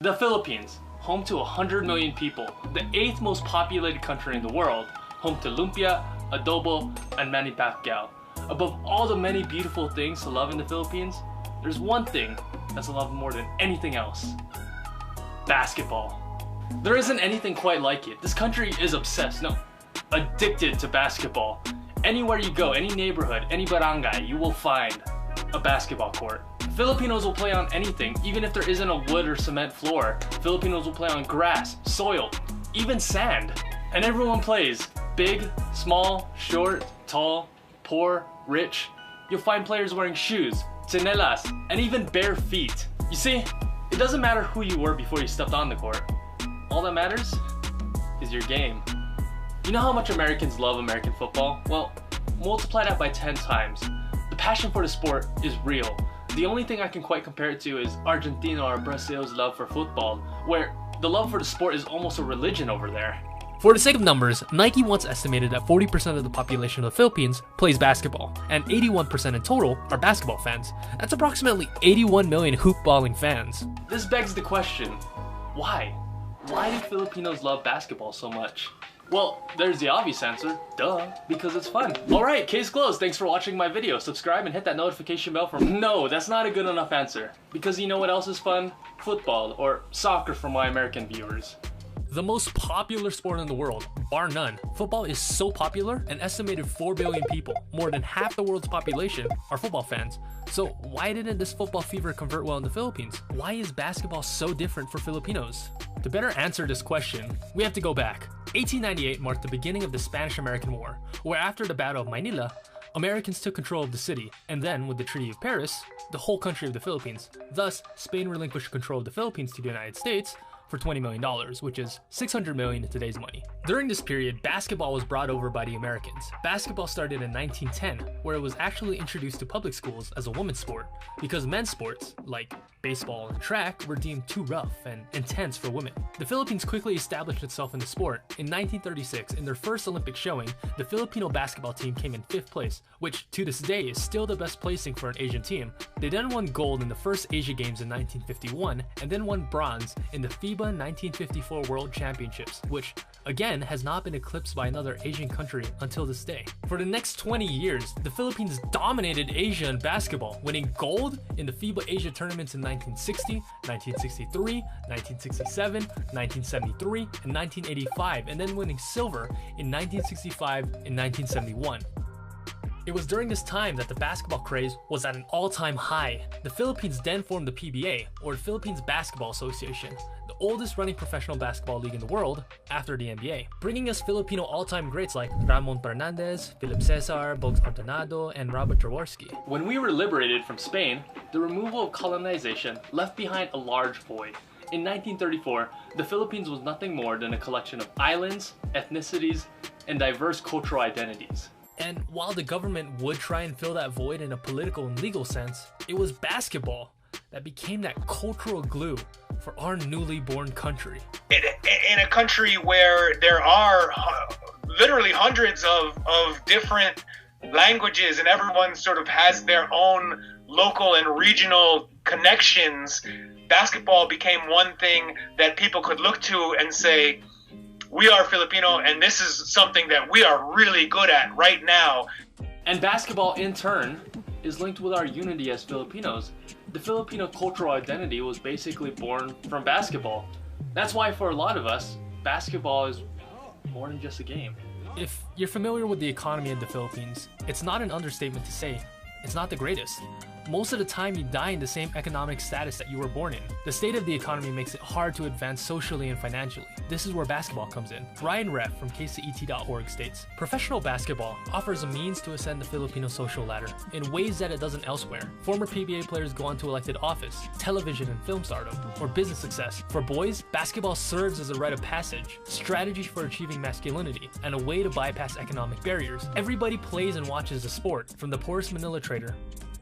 The Philippines, home to 100 million people, the 8th most populated country in the world, home to lumpia, adobo, and manny pacquiao. Above all the many beautiful things to love in the Philippines, there's one thing that's loved more than anything else: basketball. There isn't anything quite like it. This country is obsessed, no, addicted to basketball. Anywhere you go, any neighborhood, any barangay, you will find a basketball court. Filipinos will play on anything, even if there isn't a wood or cement floor. Filipinos will play on grass, soil, even sand. And everyone plays. Big, small, short, tall, poor, rich. You'll find players wearing shoes, tsinelas, and even bare feet. You see, it doesn't matter who you were before you stepped on the court. All that matters is your game. You know how much Americans love American football? Well, multiply that by 10 times. The passion for the sport is real. The only thing I can quite compare it to is Argentina or Brazil's love for football, where the love for the sport is almost a religion over there. For the sake of numbers, Nike once estimated that 40% of the population of the Philippines plays basketball, and 81% in total are basketball fans. That's approximately 81 million hoopballing fans. This begs the question, why? Why do Filipinos love basketball so much? Well, there's the obvious answer, duh, because it's fun. Alright, case closed. Thanks for watching my video. Subscribe and hit that notification bell for No, that's not a good enough answer. Because you know what else is fun? Football, or soccer for my American viewers. The most popular sport in the world, bar none. Football is so popular, an estimated 4 billion people, more than half the world's population, are football fans. So why didn't this football fever convert well in the Philippines? Why is basketball so different for Filipinos? To better answer this question, we have to go back. 1898 marked the beginning of the Spanish-American War, where after the Battle of Manila, Americans took control of the city, and then with the Treaty of Paris, the whole country of the Philippines. Thus, Spain relinquished control of the Philippines to the United States for $20 million, which is $600 million in today's money. During this period, basketball was brought over by the Americans. Basketball started in 1910, where it was actually introduced to public schools as a women's sport, because men's sports, like baseball and track, were deemed too rough and intense for women. The Philippines quickly established itself in the sport. In 1936, in their first Olympic showing, the Filipino basketball team came in 5th place, which to this day is still the best placing for an Asian team. They then won gold in the first Asia Games in 1951, and then won bronze in the FIBA 1954 World Championships, which again has not been eclipsed by another Asian country until this day. For the next 20 years, the Philippines dominated Asia in basketball, winning gold in the FIBA Asia tournaments in 1960, 1963, 1967, 1973, and 1985, and then winning silver in 1965 and 1971. It was during this time that the basketball craze was at an all-time high. The Philippines then formed the PBA, or the Philippines Basketball Association, the oldest running professional basketball league in the world after the NBA, bringing us Filipino all-time greats like Raymond Townsend, Philip Cesar, Bogs Antonado, and Robert Jaworski. When we were liberated from Spain, the removal of colonization left behind a large void. In 1934, the Philippines was nothing more than a collection of islands, ethnicities, and diverse cultural identities. And while the government would try and fill that void in a political and legal sense, it was basketball that became that cultural glue for our newly born country. In a country where there are literally hundreds of different languages and everyone sort of has their own local and regional connections, basketball became one thing that people could look to and say, we are Filipino, and this is something that we are really good at right now. And basketball, in turn, is linked with our unity as Filipinos. The Filipino cultural identity was basically born from basketball. That's why for a lot of us, basketball is more than just a game. If you're familiar with the economy of the Philippines, it's not an understatement to say it's not the greatest. Most of the time you die in the same economic status that you were born in. The state of the economy makes it hard to advance socially and financially. This is where basketball comes in. Ryan Ref from kcet.org states, professional basketball offers a means to ascend the Filipino social ladder in ways that it doesn't elsewhere. Former PBA players go on to elected office, television and film stardom, or business success. For boys, basketball serves as a rite of passage, strategy for achieving masculinity, and a way to bypass economic barriers. Everybody plays and watches the sport, from the poorest Manila trader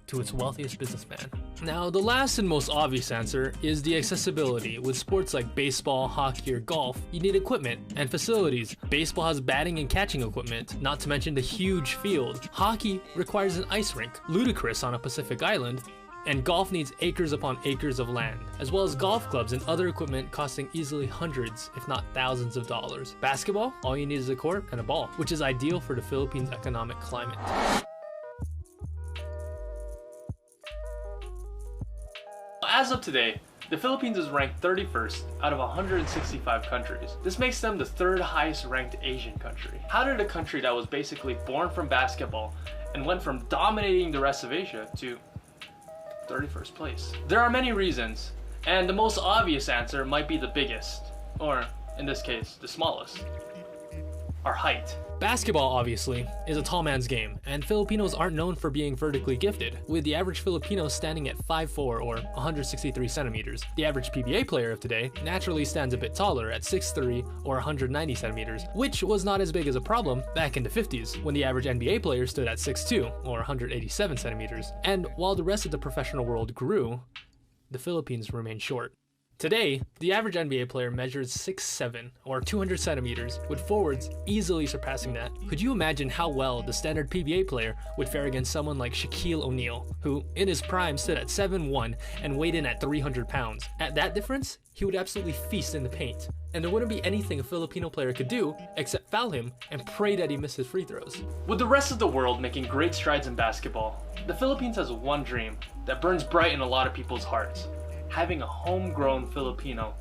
to its wealthiest businessman. Now, the last and most obvious answer is the accessibility. With sports like baseball, hockey, or golf, you need equipment and facilities. Baseball has batting and catching equipment, not to mention the huge field. Hockey requires an ice rink, ludicrous on a Pacific island, And golf needs acres upon acres of land, as well as golf clubs and other equipment costing easily hundreds, if not thousands of dollars. Basketball, all you need is a court and a ball, which is ideal for the Philippines' economic climate. As of today, the Philippines is ranked 31st out of 165 countries. This makes them the third highest ranked Asian country. How did a country that was basically born from basketball and went from dominating the rest of Asia to 31st place? There are many reasons, and the most obvious answer might be the biggest, or in this case, the smallest. Our height. Basketball, obviously, is a tall man's game, and Filipinos aren't known for being vertically gifted, with the average Filipino standing at 5'4" or 163 centimeters. The average PBA player of today naturally stands a bit taller at 6'3" or 190 centimeters, which was not as big as a problem back in the 50s, when the average NBA player stood at 6'2" or 187 centimeters. And while the rest of the professional world grew, the Philippines remained short. Today, the average NBA player measures 6'7" or 200 centimeters, with forwards easily surpassing that. Could you imagine how well the standard PBA player would fare against someone like Shaquille O'Neal, who in his prime stood at 7'1" and weighed in at 300 pounds? At that difference, he would absolutely feast in the paint, and there wouldn't be anything a Filipino player could do except foul him and pray that he misses free throws. With the rest of the world making great strides in basketball, the Philippines has one dream that burns bright in a lot of people's hearts: having a homegrown Filipino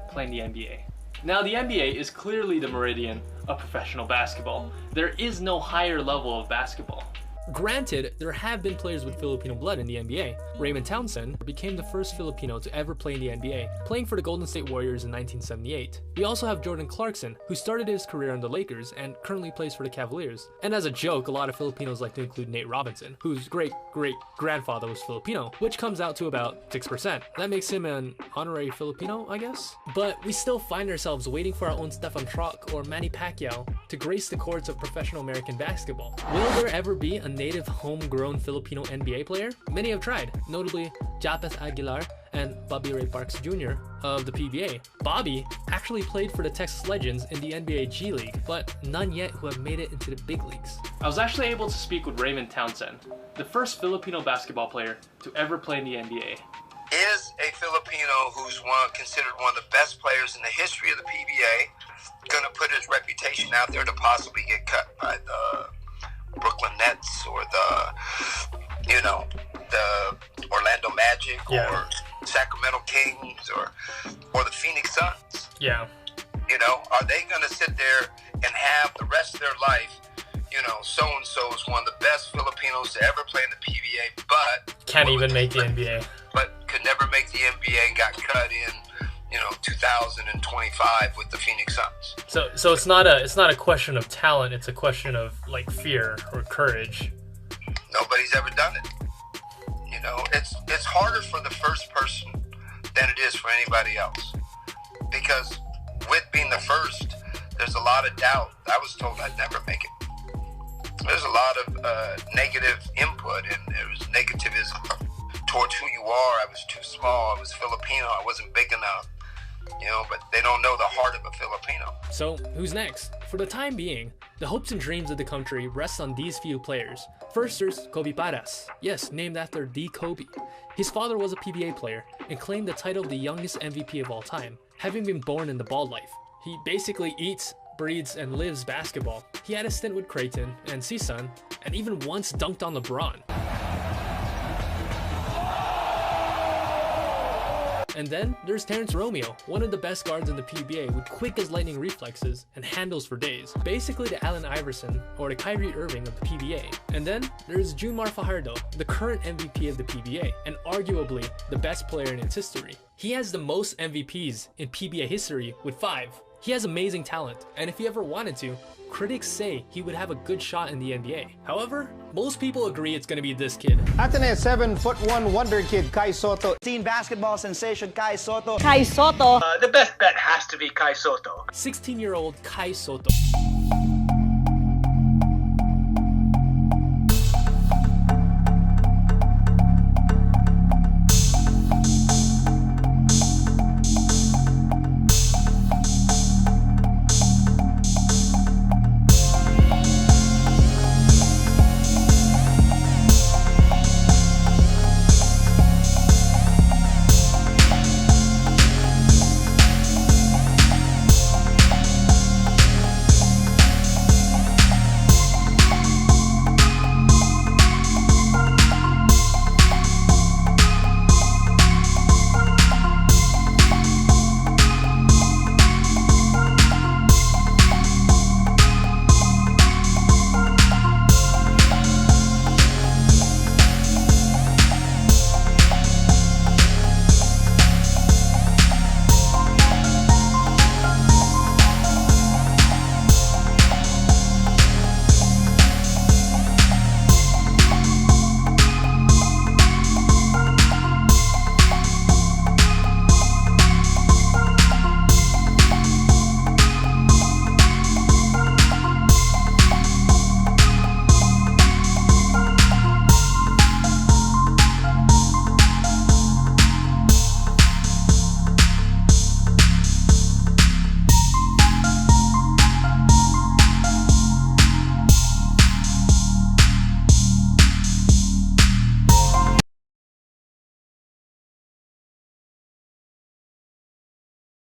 playing the NBA. Now, the NBA is clearly the meridian of professional basketball. There is no higher level of basketball. Granted, there have been players with Filipino blood in the NBA. Raymond Townsend became the first Filipino to ever play in the NBA, playing for the Golden State Warriors in 1978. We also have Jordan Clarkson, who started his career on the Lakers and currently plays for the Cavaliers. And as a joke, a lot of Filipinos like to include Nate Robinson, whose great-great-grandfather was Filipino, which comes out to about 6%. That makes him an honorary Filipino, I guess? But we still find ourselves waiting for our own Stefan Troc or Manny Pacquiao to grace the courts of professional American basketball. Will there ever be a native homegrown Filipino NBA player? Many have tried, notably Japeth Aguilar and Bobby Ray Parks Jr. of the PBA. Bobby actually played for the Texas Legends in the NBA G League, but none yet who have made it into the big leagues. I was actually able to speak with Raymond Townsend, the first Filipino basketball player to ever play in the NBA. Is a Filipino who's considered one of the best players in the history of the PBA going to put his reputation out there to possibly get cut by the Brooklyn Nets or the Orlando Magic or Sacramento Kings or the Phoenix Suns? Yeah. Are they going to sit there and have the rest of their life, so-and-so is one of the best Filipinos to ever play in the PBA, but Can't even make the NBA. But could never make the NBA and got cut in 2025 with the Phoenix Suns. So it's not a question of talent, it's a question of like fear or courage. Nobody's ever done it. It's harder for the first person than it is for anybody else. Because with being the first, there's a lot of doubt. I was told I'd never make it. There's a lot of negative input, and there was negativism towards who you are. I was too small, I was Filipino, I wasn't big enough. But they don't know the heart of a Filipino. So, who's next? For the time being, the hopes and dreams of the country rest on these few players. First, there's Kobe Paras. Yes, named after the Kobe. His father was a PBA player and claimed the title of the youngest MVP of all time, having been born in the ball life. He basically eats, breathes, and lives basketball. He had a stint with Creighton and CSUN, and even once dunked on LeBron. And then there's Terrence Romeo, one of the best guards in the PBA with quick as lightning reflexes and handles for days. Basically the Allen Iverson or the Kyrie Irving of the PBA. And then there's Junmar Fajardo, the current MVP of the PBA and arguably the best player in its history. He has the most MVPs in PBA history with 5. He has amazing talent, and if he ever wanted to, critics say he would have a good shot in the NBA. However, most people agree it's gonna be this kid. Atene's 7'1" wonder kid Kai Soto. Teen basketball sensation Kai Soto. Kai Soto. The best bet has to be Kai Soto. 16-year-old Kai Soto.